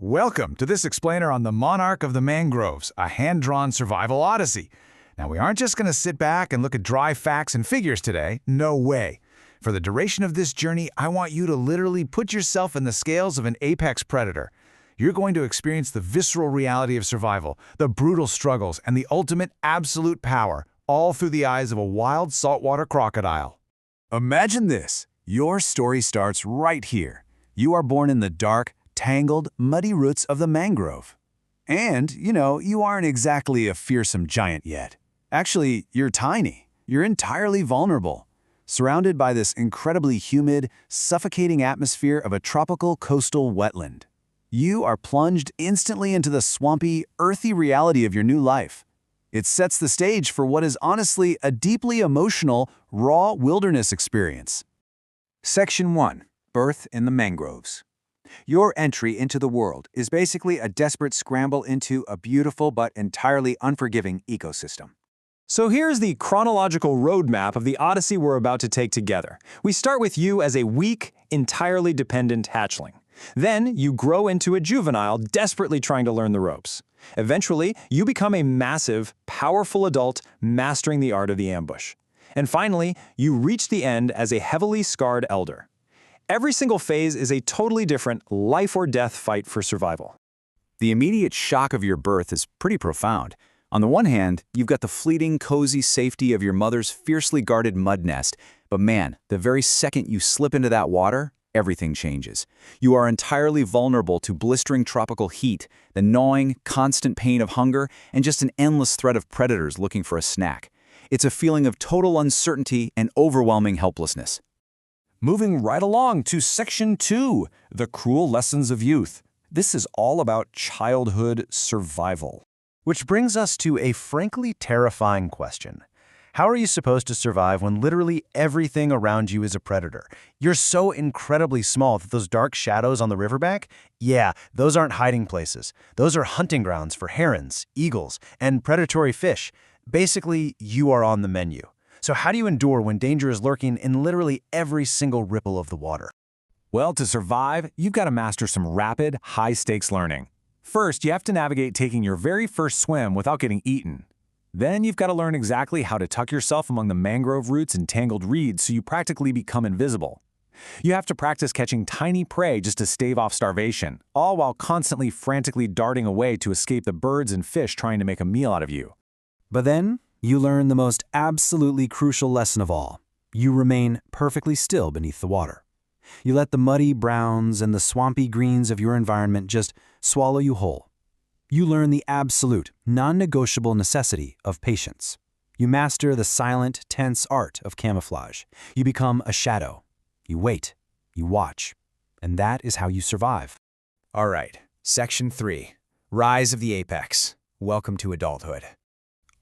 Welcome to this explainer on the monarch of the mangroves, a hand-drawn survival odyssey. Now, we aren't just going to sit back and look at dry facts and figures today. No way. For the duration of this journey, I want you to literally put yourself in the scales of an apex predator. You're going to experience the visceral reality of survival, the brutal struggles, and the ultimate absolute power, all through the eyes of a wild saltwater crocodile. Imagine this. Your story starts right here. You are born in the dark, tangled, muddy roots of the mangrove. And, you aren't exactly a fearsome giant yet. Actually, you're tiny. You're entirely vulnerable, surrounded by this incredibly humid, suffocating atmosphere of a tropical coastal wetland. You are plunged instantly into the swampy, earthy reality of your new life. It sets the stage for what is honestly a deeply emotional, raw wilderness experience. Section 1. Birth in the Mangroves. Your entry into the world is basically a desperate scramble into a beautiful but entirely unforgiving ecosystem. So here's the chronological roadmap of the odyssey we're about to take together. We start with you as a weak, entirely dependent hatchling. Then you grow into a juvenile desperately trying to learn the ropes. Eventually, you become a massive, powerful adult mastering the art of the ambush. And finally, you reach the end as a heavily scarred elder. Every single phase is a totally different life-or-death fight for survival. The immediate shock of your birth is pretty profound. On the one hand, you've got the fleeting, cozy safety of your mother's fiercely guarded mud nest. But man, the very second you slip into that water, everything changes. You are entirely vulnerable to blistering tropical heat, the gnawing, constant pain of hunger, and just an endless threat of predators looking for a snack. It's a feeling of total uncertainty and overwhelming helplessness. Moving right along to Section 2, The Cruel Lessons of Youth. This is all about childhood survival. Which brings us to a frankly terrifying question. How are you supposed to survive when literally everything around you is a predator? You're so incredibly small that those dark shadows on the riverbank, yeah, those aren't hiding places. Those are hunting grounds for herons, eagles, and predatory fish. Basically, you are on the menu. So how do you endure when danger is lurking in literally every single ripple of the water? Well, to survive, you've got to master some rapid, high-stakes learning. First, you have to navigate taking your very first swim without getting eaten. Then you've got to learn exactly how to tuck yourself among the mangrove roots and tangled reeds so you practically become invisible. You have to practice catching tiny prey just to stave off starvation, all while constantly frantically darting away to escape the birds and fish trying to make a meal out of you. But then, you learn the most absolutely crucial lesson of all. You remain perfectly still beneath the water. You let the muddy browns and the swampy greens of your environment just swallow you whole. You learn the absolute, non-negotiable necessity of patience. You master the silent, tense art of camouflage. You become a shadow. You wait. You watch. And that is how you survive. All right, Section 3. Rise of the Apex. Welcome to adulthood.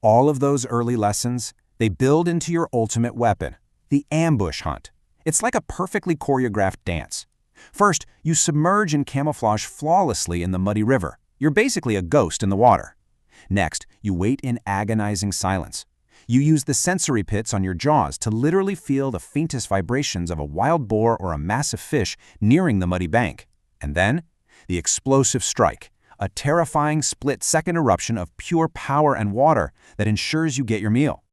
All of those early lessons, they build into your ultimate weapon, the ambush hunt. It's like a perfectly choreographed dance. First, you submerge and camouflage flawlessly in the muddy river. You're basically a ghost in the water. Next, you wait in agonizing silence. You use the sensory pits on your jaws to literally feel the faintest vibrations of a wild boar or a massive fish nearing the muddy bank. And then, the explosive strike. A terrifying split-second eruption of pure power and water that ensures you get your meal.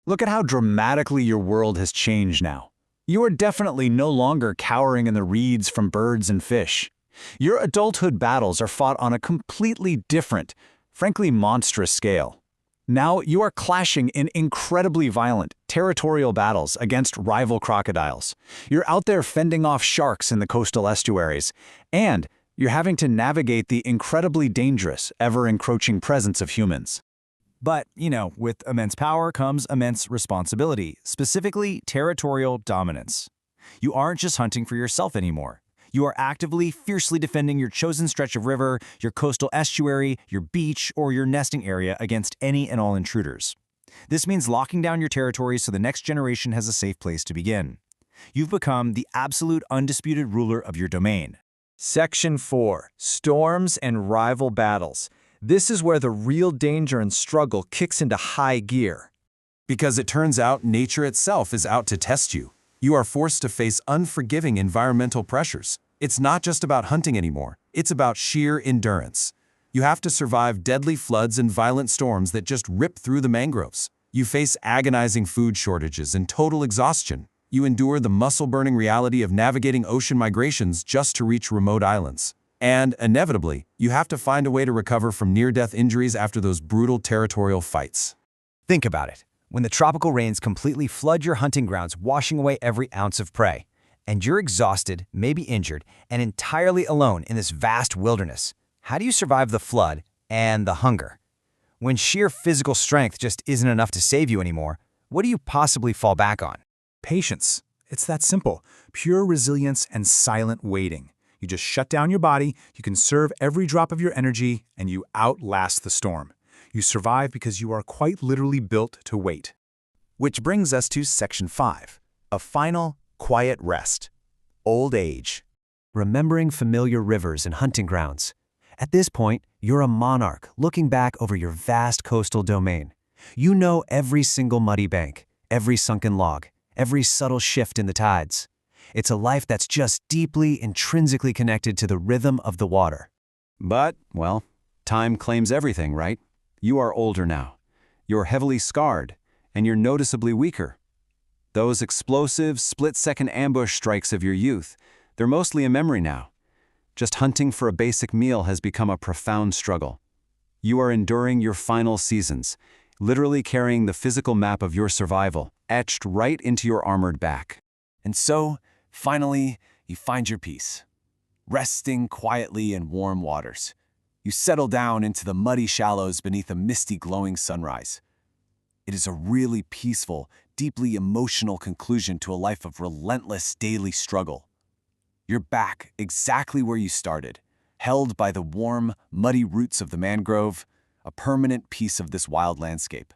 Look at how dramatically your world has changed now. You are definitely no longer cowering in the reeds from birds and fish. Your adulthood battles are fought on a completely different, frankly monstrous scale. Now you are clashing in incredibly violent, territorial battles against rival crocodiles. You're out there fending off sharks in the coastal estuaries, and you're having to navigate the incredibly dangerous, ever-encroaching presence of humans. But, with immense power comes immense responsibility, specifically territorial dominance. You aren't just hunting for yourself anymore. You are actively, fiercely defending your chosen stretch of river, your coastal estuary, your beach, or your nesting area against any and all intruders. This means locking down your territory so the next generation has a safe place to begin. You've become the absolute undisputed ruler of your domain. Section 4. Storms and Rival Battles. This is where the real danger and struggle kicks into high gear. Because it turns out nature itself is out to test you. You are forced to face unforgiving environmental pressures. It's not just about hunting anymore. It's about sheer endurance. You have to survive deadly floods and violent storms that just rip through the mangroves. You face agonizing food shortages and total exhaustion. You endure the muscle-burning reality of navigating ocean migrations just to reach remote islands. And, inevitably, you have to find a way to recover from near-death injuries after those brutal territorial fights. Think about it. When the tropical rains completely flood your hunting grounds, washing away every ounce of prey, and you're exhausted, maybe injured, and entirely alone in this vast wilderness, how do you survive the flood and the hunger? When sheer physical strength just isn't enough to save you anymore, what do you possibly fall back on? Patience. It's that simple. Pure resilience and silent waiting. You just shut down your body, you conserve every drop of your energy, and you outlast the storm. You survive because you are quite literally built to wait. Which brings us to Section 5, a final, quiet rest. Old age. Remembering familiar rivers and hunting grounds. At this point, you're a monarch looking back over your vast coastal domain. You know every single muddy bank, every sunken log, every subtle shift in the tides. It's a life that's just deeply, intrinsically connected to the rhythm of the water. But, well, time claims everything, right? You are older now. You're heavily scarred, and you're noticeably weaker. Those explosive, split-second ambush strikes of your youth, they're mostly a memory now. Just hunting for a basic meal has become a profound struggle. You are enduring your final seasons, literally carrying the physical map of your survival, etched right into your armored back. And so, finally, you find your peace. Resting quietly in warm waters. You settle down into the muddy shallows beneath a misty glowing sunrise. It is a really peaceful, deeply emotional conclusion to a life of relentless daily struggle. You're back exactly where you started, held by the warm, muddy roots of the mangrove, a permanent piece of this wild landscape.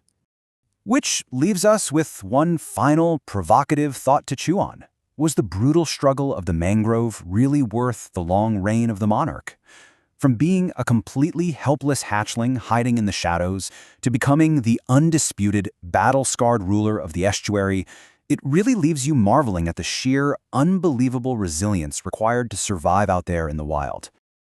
Which leaves us with one final, provocative thought to chew on. Was the brutal struggle of the mangrove really worth the long reign of the monarch? From being a completely helpless hatchling hiding in the shadows to becoming the undisputed, battle-scarred ruler of the estuary, it really leaves you marveling at the sheer, unbelievable resilience required to survive out there in the wild.